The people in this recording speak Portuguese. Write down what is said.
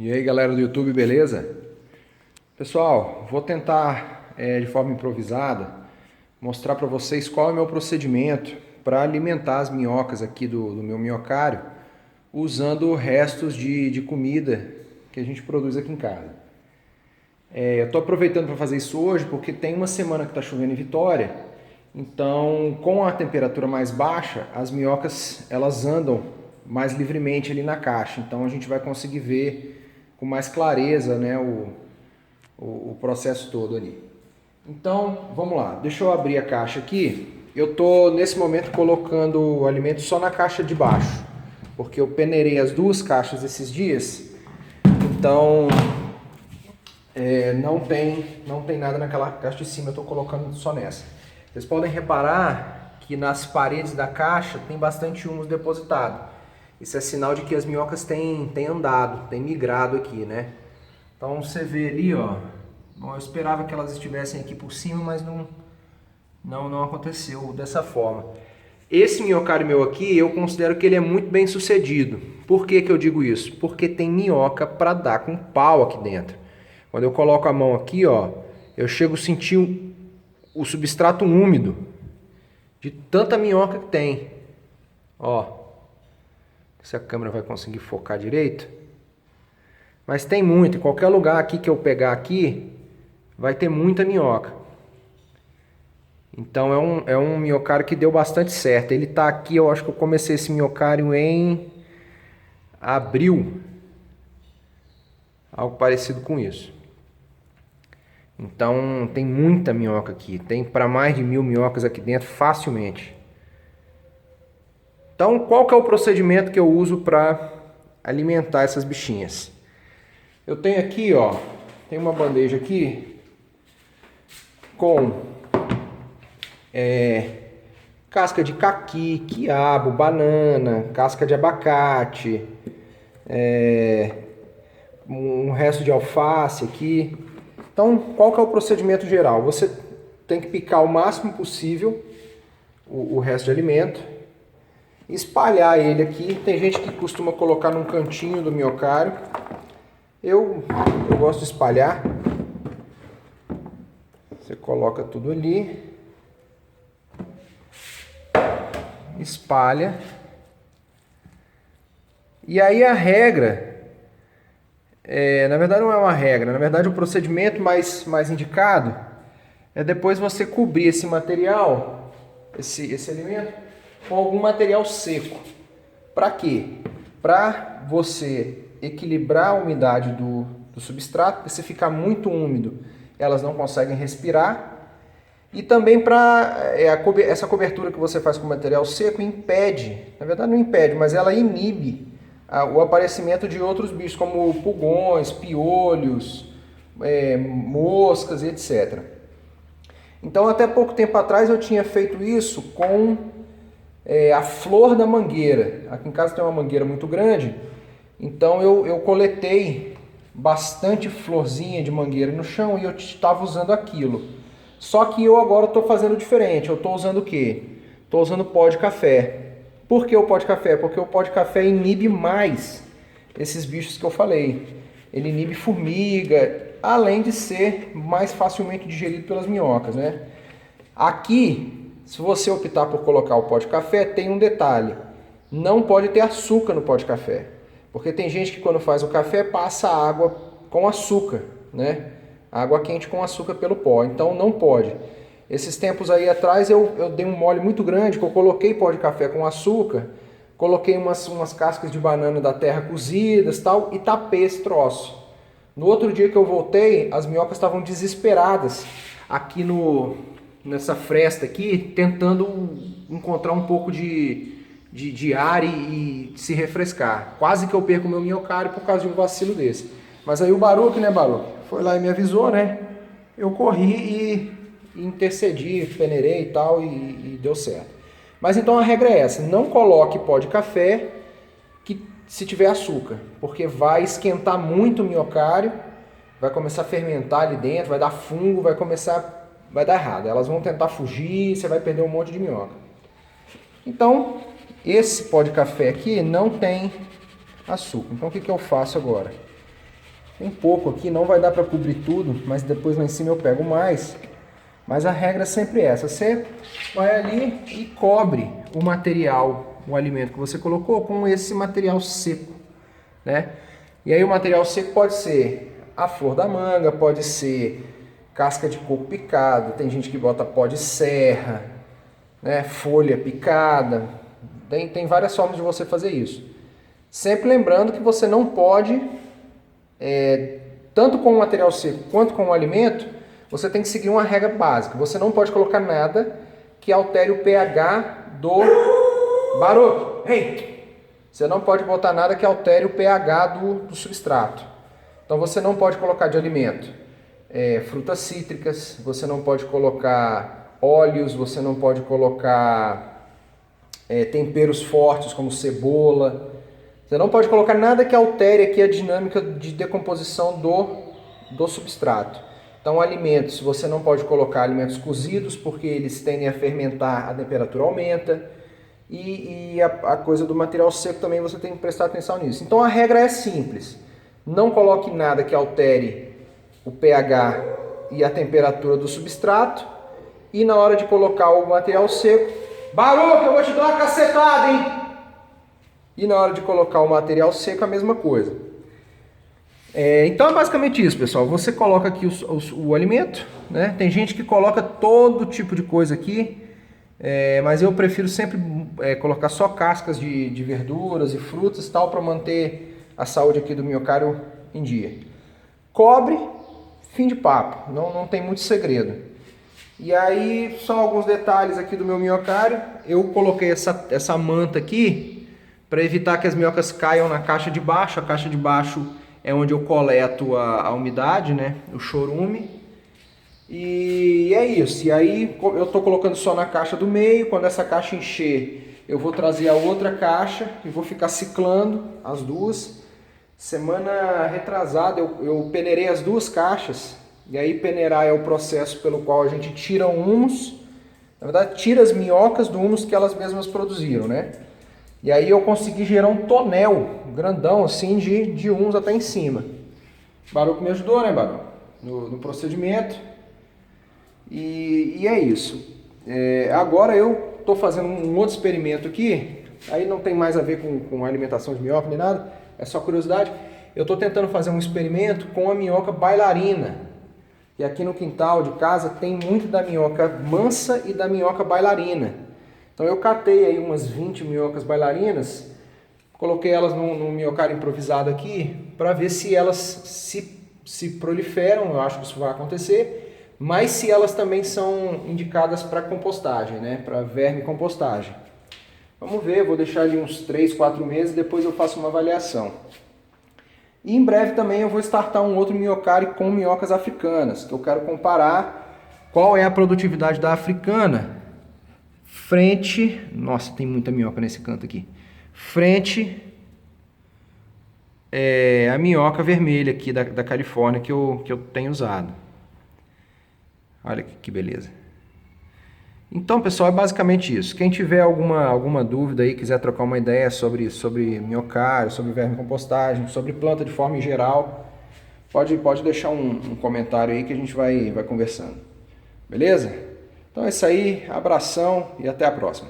E aí galera do YouTube, beleza? Pessoal, vou tentar de forma improvisada mostrar para vocês qual é o meu procedimento para alimentar as minhocas aqui do meu minhocário usando restos de comida que a gente produz aqui em casa. Eu estou aproveitando para fazer isso hoje porque tem uma semana que está chovendo em Vitória, então com a temperatura mais baixa as minhocas elas andam mais livremente ali na caixa, então a gente vai conseguir ver com mais clareza, né, o processo todo ali. Então, vamos lá. Deixa eu abrir a caixa aqui. Eu estou, nesse momento, colocando o alimento só na caixa de baixo, porque eu peneirei as duas caixas esses dias. Então, não tem nada naquela caixa de cima, eu estou colocando só nessa. Vocês podem reparar que nas paredes da caixa tem bastante humus depositado. Isso é sinal de que as minhocas têm andado, têm migrado aqui, né? Então você vê ali, ó. Bom, eu esperava que elas estivessem aqui por cima, mas não aconteceu dessa forma. Esse minhocário meu aqui, eu considero que ele é muito bem sucedido. Por que que eu digo isso? Porque tem minhoca para dar com pau aqui dentro. Quando eu coloco a mão aqui, ó, eu chego a sentir o substrato úmido de tanta minhoca que tem. Ó. Se a câmera vai conseguir focar direito. Mas tem muito. Em qualquer lugar aqui que eu pegar aqui, vai ter muita minhoca. Então é um minhocário que deu bastante certo. Ele está aqui, eu acho que eu comecei esse minhocário em abril. Algo parecido com isso. Então tem muita minhoca aqui. Tem para mais de 1000 minhocas aqui dentro facilmente. Então, qual que é o procedimento que eu uso para alimentar essas bichinhas? Eu tenho aqui, ó, tem uma bandeja aqui com casca de caqui, quiabo, banana, casca de abacate, um resto de alface aqui. Então, qual que é o procedimento geral? Você tem que picar o máximo possível o resto de alimento. Espalhar ele aqui. Tem gente que costuma colocar num cantinho do minhocário. Eu gosto de espalhar. Você coloca tudo ali. Espalha. E aí a regra, na verdade não é uma regra, na verdade o procedimento mais indicado é depois você cobrir esse material, esse alimento, com algum material seco. Para quê? Para você equilibrar a umidade do substrato, porque se ficar muito úmido, elas não conseguem respirar. E também para essa cobertura que você faz com material seco impede, na verdade não impede, mas ela inibe o aparecimento de outros bichos, como pulgões, piolhos, moscas, etc. Então até pouco tempo atrás eu tinha feito isso com a flor da mangueira. Aqui em casa tem uma mangueira muito grande, então eu coletei bastante florzinha de mangueira no chão e eu estava usando aquilo. Só que eu agora estou fazendo diferente. Eu estou usando o quê? Estou usando pó de café. Por que o pó de café? Porque o pó de café inibe mais esses bichos que eu falei. Ele inibe formiga, além de ser mais facilmente digerido pelas minhocas, né? Aqui, se você optar por colocar o pó de café, tem um detalhe. Não pode ter açúcar no pó de café. Porque tem gente que quando faz o café passa água com açúcar, né? Água quente com açúcar pelo pó. Então não pode. Esses tempos aí atrás eu dei um mole muito grande, que eu coloquei pó de café com açúcar, coloquei umas cascas de banana da terra cozidas tal, e tapei esse troço. No outro dia que eu voltei, as minhocas estavam desesperadas aqui nessa fresta aqui, tentando encontrar um pouco de ar e se refrescar. Quase que eu perco o meu minhocário por causa de um vacilo desse. Mas aí o Baruque, né, Baruque, foi lá e me avisou, né? Eu corri e intercedi, peneirei e tal, e deu certo. Mas então a regra é essa: não coloque pó de café se tiver açúcar, porque vai esquentar muito o minhocário, vai começar a fermentar ali dentro, vai dar fungo, vai dar errado. Elas vão tentar fugir, você vai perder um monte de minhoca. Então, esse pó de café aqui não tem açúcar. Então o que eu faço agora? Tem pouco aqui, não vai dar para cobrir tudo, mas depois lá em cima eu pego mais. Mas a regra é sempre essa, você vai ali e cobre o material, o alimento que você colocou com esse material seco, né? E aí o material seco pode ser a flor da manga, pode ser casca de coco picado, tem gente que bota pó de serra, né? Folha picada, tem várias formas de você fazer isso. Sempre lembrando que você não pode, tanto com o material seco quanto com o alimento, você tem que seguir uma regra básica. Você não pode colocar nada que altere o pH do... Baruch! Hey! Você não pode botar nada que altere o pH do substrato. Então você não pode colocar de alimento frutas cítricas, você não pode colocar óleos, você não pode colocar temperos fortes como cebola. Você não pode colocar nada que altere aqui a dinâmica de decomposição do substrato. Então alimentos, você não pode colocar alimentos cozidos porque eles tendem a fermentar, a temperatura aumenta. E a coisa do material seco também você tem que prestar atenção nisso. Então a regra é simples. Não coloque nada que altere o pH e a temperatura do substrato. E na hora de colocar o material seco, Baruch, eu vou te dar uma cacetada, hein? E na hora de colocar o material seco, a mesma coisa. Então é basicamente isso, pessoal. Você coloca aqui o alimento, né? Tem gente que coloca todo tipo de coisa aqui. Mas eu prefiro sempre colocar só cascas de verduras e frutas tal para manter a saúde aqui do miocárdio em dia. Cobre, fim de papo, não tem muito segredo. E aí são alguns detalhes aqui do meu miocárdio. Eu coloquei essa manta aqui para evitar que as minhocas caiam na caixa de baixo. A caixa de baixo é onde eu coleto a umidade, né? O chorume. E é isso, e aí eu estou colocando só na caixa do meio. Quando essa caixa encher, eu vou trazer a outra caixa e vou ficar ciclando as duas. Semana retrasada eu peneirei as duas caixas, e aí peneirar é o processo pelo qual a gente tira o humus, na verdade tira as minhocas do humus que elas mesmas produziram, né? E aí eu consegui gerar um tonel grandão assim de humus até em cima. Baruch me ajudou, né, Baruch? No procedimento. E é isso. Agora eu estou fazendo um outro experimento aqui. Aí não tem mais a ver com alimentação de minhoca nem nada. É só curiosidade. Eu estou tentando fazer um experimento com a minhoca bailarina. E aqui no quintal de casa tem muito da minhoca mansa e da minhoca bailarina. Então eu catei aí umas 20 minhocas bailarinas. Coloquei elas num miocárdio improvisado aqui para ver se elas se proliferam. Eu acho que isso vai acontecer. Mas se elas também são indicadas para compostagem, né? Para verme compostagem. Vamos ver, vou deixar ali uns 3, 4 meses, depois eu faço uma avaliação. E em breve também eu vou startar um outro miocárdio com minhocas africanas, que eu quero comparar qual é a produtividade da africana frente... Nossa, tem muita minhoca nesse canto aqui. Frente a minhoca vermelha aqui da Califórnia que eu tenho usado. Olha que beleza. Então, pessoal, é basicamente isso. Quem tiver alguma dúvida aí, quiser trocar uma ideia sobre miocárdio, sobre vermicompostagem, sobre planta de forma em geral, pode deixar um comentário aí que a gente vai conversando. Beleza? Então é isso aí, abração e até a próxima.